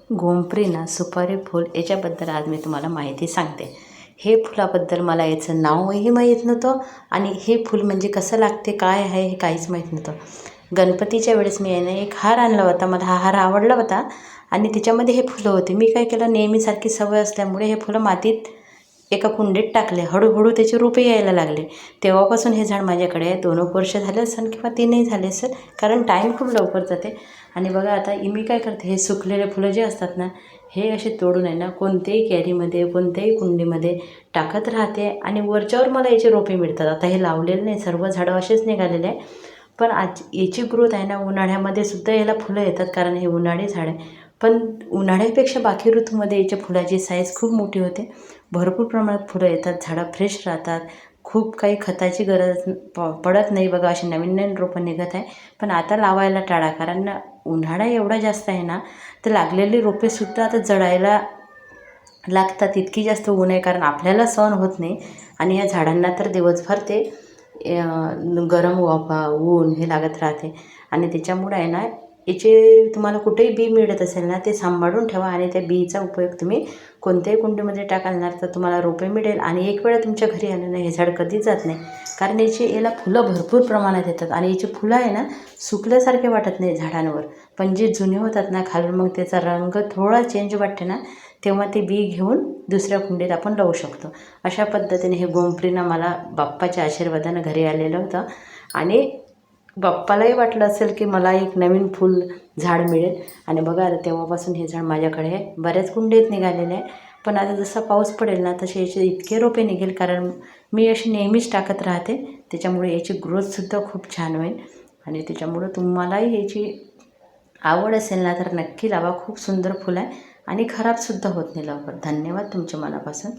गोंप्री ना सुपारी फूल याच्याबद्दल आज मी तुम्हाला माहिती सांगते. हे फुलाबद्दल मला याचं नावही माहीत नव्हतं आणि हे फूल म्हणजे कसं लागते काय आहे हे काहीच माहीत नव्हतं. गणपतीच्या वेळेस मी याने एक हार आणला होता. मला हा हार आवडला होता आणि त्याच्यामध्ये हे फुलं होते. मी काय केलं, नेहमीसारखी सवय असल्यामुळे हे फुलं मातीत एका कुंडीत टाकले. हळूहळू त्याचे रोपे यायला लागले. तेव्हापासून हे झाड माझ्याकडे 2 वर्ष झाले असेल किंवा 3ही झाले असेल, कारण टाईम खूप लवकर जाते. आणि बघा आता मी काय करते, हे सुकलेले फुलं जे असतात ना, हे असे तोडून आहे ना कोणत्याही कॅरीमध्ये कोणत्याही कुंडीमध्ये टाकत राहते आणि वरच्यावर मला याचे रोपे मिळतात. आता हे लावलेले नाही, सर्व झाडं असेच निघालेले आहे. पण आज याची ग्रोथ आहे ना, उन्हाळ्यामध्ये सुद्धा याला फुलं येतात, कारण हे उन्हाळी झाड आहे. पण उन्हाळ्यापेक्षा बाकी ऋतूमध्ये याच्या फुलाची साईज खूप मोठी होते. भरपूर प्रमाणात फुलं येतात, झाडं फ्रेश राहतात. खूप काही खताची गरज पडत नाही. बघा अशी नवीन नवीन रोपं निघत आहे. पण आता लावायला टाळा, कारण उन्हाळा एवढा जास्त आहे ना, तर लागलेली रोपेसुद्धा आता जळायला लागतात. इतकी जास्त ऊन आहे, कारण आपल्याला सहन होत नाही आणि या झाडांना तर दिवसभर ते गरम वाफा ऊन हे लागत राहते. आणि त्याच्यामुळे आहे ना, याचे तुम्हाला कुठेही बी मिळत असेल ना, ते सांभाळून ठेवा आणि त्या बीचा उपयोग तुम्ही कोणत्याही कुंडीमध्ये टाकाल ना, तर तुम्हाला रोपे मिळेल. आणि एक वेळा तुमच्या घरी आलं ना, हे झाड कधीच जात नाही, कारण याला फुलं भरपूर प्रमाणात येतात. आणि याची फुलं आहे ना, सुकल्यासारखे वाटत नाही झाडांवर, पण जे जुने होतात ना खालून, मग त्याचा रंग थोडा चेंज वाटते ना, तेव्हा ते बी घेऊन दुसऱ्या कुंडीत आपण लावू शकतो. अशा पद्धतीने हे गोंप्रीना मला बाप्पाच्या आशीर्वादानं घरी आलेलं होतं. आणि बाप्पालाही वाटलं असेल की मला एक नवीन फूल झाड मिळेल. आणि बघा आता तेव्हापासून हे झाड माझ्याकडे बऱ्याच कुंडीत निघालेले आहे. पण आता जसा पाऊस पडेल ना, तसे याचे इतके रोपे निघेल, कारण मी अशी नेहमीच टाकत राहते. त्याच्यामुळे याची ग्रोथसुद्धा खूप छान होईल. आणि त्याच्यामुळं तुम्हालाही याची आवड असेल ना, तर नक्की लावा. खूप सुंदर फुलं आहे आणि खराबसुद्धा होत नाही लवकर. धन्यवाद तुमच्या मनापासून.